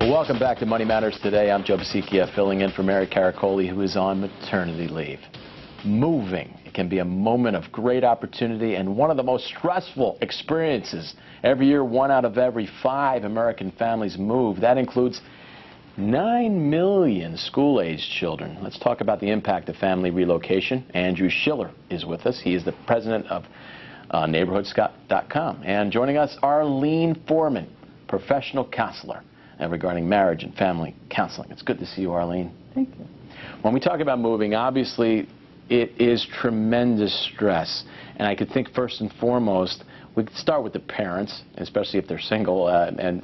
Well, welcome back to Money Matters Today. I'm Joe Basichia, filling in for Mary Caracoli, who is on maternity leave. Moving. It can be a moment of great opportunity and one of the most stressful experiences. Every year, 1 out of every 5 American families move. That includes 9 million school-aged children. Let's talk about the impact of family relocation. Andrew Schiller is with us. He is the president of neighborhoodscout.com. And joining us, Arlene Foreman, professional counselor regarding marriage and family counseling. It's good to see you, Arlene. Thank you. When we talk about moving, obviously it is tremendous stress. And I could think first and foremost, we could start with the parents, especially if they're single and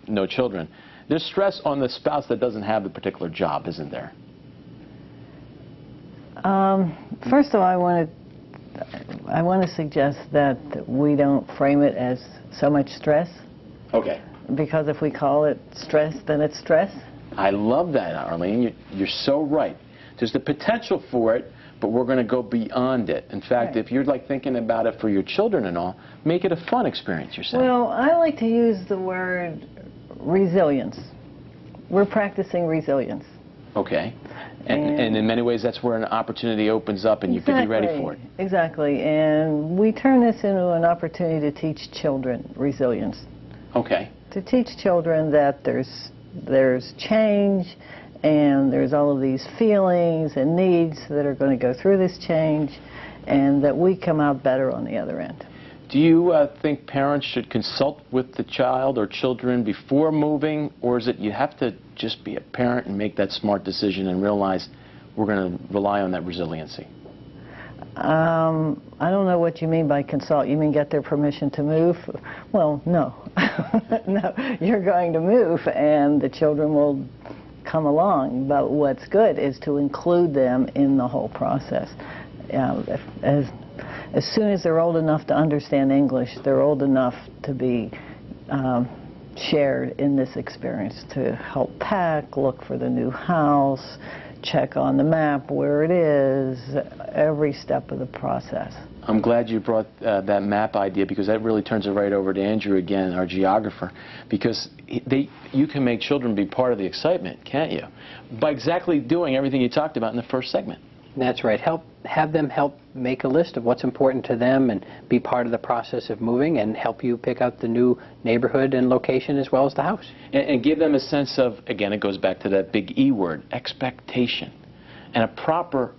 no children. There's stress on the spouse that doesn't have the particular job, isn't there? First of all, I want to suggest that we don't frame it as so much stress. Okay. Because if we call it stress, then it's stress. I love that, Arlene. You're so right. There's the potential for it, but we're going to go beyond it. In fact, right. If you're like thinking about it for your children and all, make it a fun experience, you're saying. Well, I like to use the word resilience. We're practicing resilience. Okay. And in many ways, that's where an opportunity opens up and you can be ready for it. Exactly. And we turn this into an opportunity to teach children resilience. Okay. To teach children that there's change and there's all of these feelings and needs that are going to go through this change, and that we come out better on the other end. Do you think parents should consult with the child or children before moving, or is it you have to just be a parent and make that smart decision and realize we're going to rely on that resiliency? I don't know what you mean by consult. You mean get their permission to move? Well, no. No, you're going to move and the children will come along. But what's good is to include them in the whole process. As soon as they're old enough to understand English, they're old enough to be shared in this experience, to help pack, look for the new house, check on the map where it is, every step of the process. I'm glad you brought that map idea, because that really turns it right over to Andrew again, our geographer, because you can make children be part of the excitement, can't you? By exactly doing everything you talked about in the first segment. That's right. Have them help make a list of what's important to them and be part of the process of moving, and help you pick out the new neighborhood and location as well as the house. And give them a sense of, again, it goes back to that big E word, expectation, and a proper,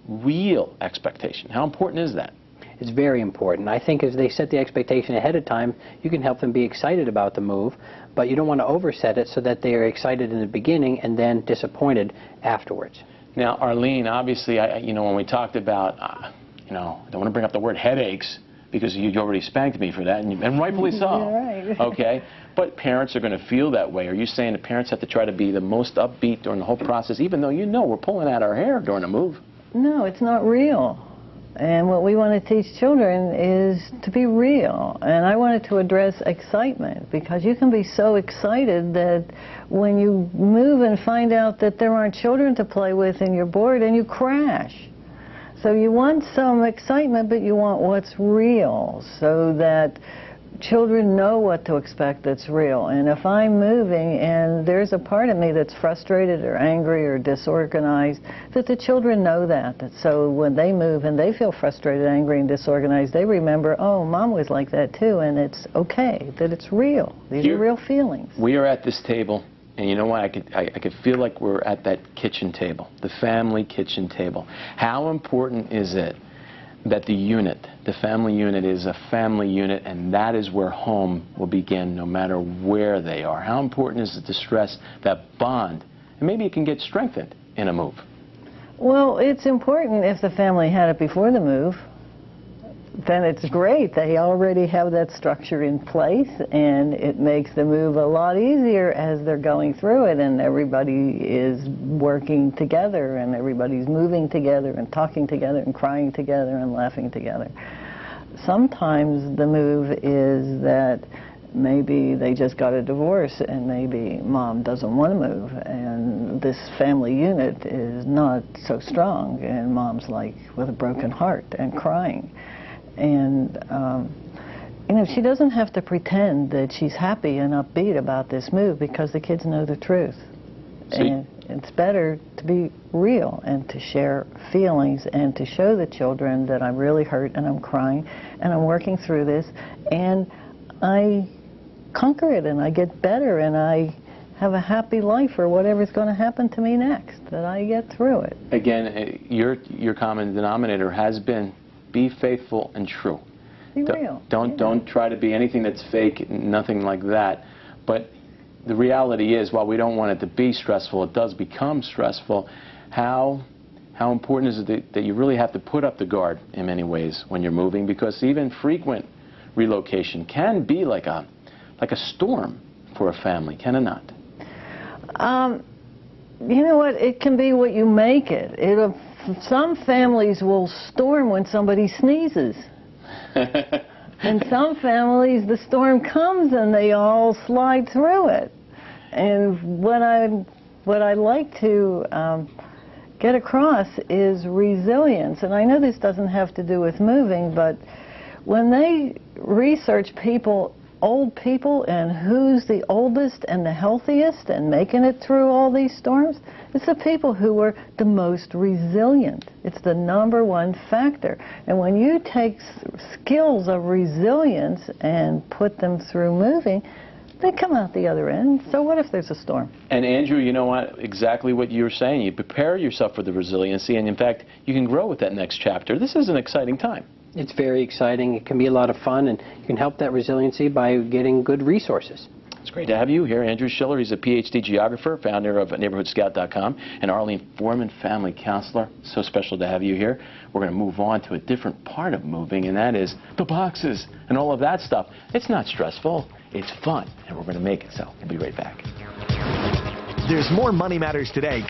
real expectation. How important is that? It's very important. I think as they set the expectation ahead of time, you can help them be excited about the move, but you don't want to overset it so that they are excited in the beginning and then disappointed afterwards. Now, Arlene, obviously, when we talked about, I don't want to bring up the word headaches, because you already spanked me for that, and rightfully so. Yeah, right. Okay? But parents are going to feel that way. Are you saying that parents have to try to be the most upbeat during the whole process, even though we're pulling out our hair during a move? No, it's not real. And what we want to teach children is to be real. And I wanted to address excitement, because you can be so excited that when you move and find out that there aren't children to play with and you're bored and you crash. So you want some excitement, but you want what's real, so that children know what to expect that's real. And if I'm moving and there's a part of me that's frustrated or angry or disorganized, that the children know that. So when they move and they feel frustrated, angry, and disorganized, they remember, oh, Mom was like that too, and it's okay, that it's real. These are real feelings. We are at this table, and you know what? I could feel like we're at that kitchen table, the family kitchen table. How important is it that the family unit is a family unit, and that is where home will begin no matter where they are? How important is it to stress that bond? And maybe it can get strengthened in a move. Well, it's important if the family had it before the move. Then it's great. They already have that structure in place, and it makes the move a lot easier as they're going through it, and everybody is working together, and everybody's moving together and talking together and crying together and laughing together. Sometimes the move is that maybe they just got a divorce and maybe Mom doesn't want to move, and this family unit is not so strong, and Mom's like with a broken heart and crying. And you know, she doesn't have to pretend that she's happy and upbeat about this move because the kids know the truth. And it's better to be real and to share feelings and to show the children that I'm really hurt and I'm crying and I'm working through this and I conquer it and I get better and I have a happy life or whatever's going to happen to me next, that I get through it. Again, your common denominator has been be faithful and true. Be real. Don't try to be anything that's fake, nothing like that. But the reality is, while we don't want it to be stressful, it does become stressful. How important is it that you really have to put up the guard in many ways when you're moving? Because even frequent relocation can be like a storm for a family, can it not? You know what? It can be what you make it. Some families will storm when somebody sneezes. In some families, the storm comes and they all slide through it. And what I like to get across is resilience. And I know this doesn't have to do with moving, but when they research people, old people, and who's the oldest and the healthiest and making it through all these storms, it's the people who were the most resilient. It's the #1 factor. And when you take skills of resilience and put them through moving, they come out the other end. So what if there's a storm? And Andrew, you know what? Exactly what you're saying. You prepare yourself for the resiliency, and in fact, you can grow with that next chapter. This is an exciting time. It's very exciting. It can be a lot of fun, and you can help that resiliency by getting good resources. It's great to have you here. Andrew Schiller, he's a PhD geographer, founder of NeighborhoodScout.com, and Arlene Foreman, family counselor. So special to have you here. We're going to move on to a different part of moving, and that is the boxes and all of that stuff. It's not stressful. It's fun, and we're going to make it so. We'll be right back. There's more Money Matters today.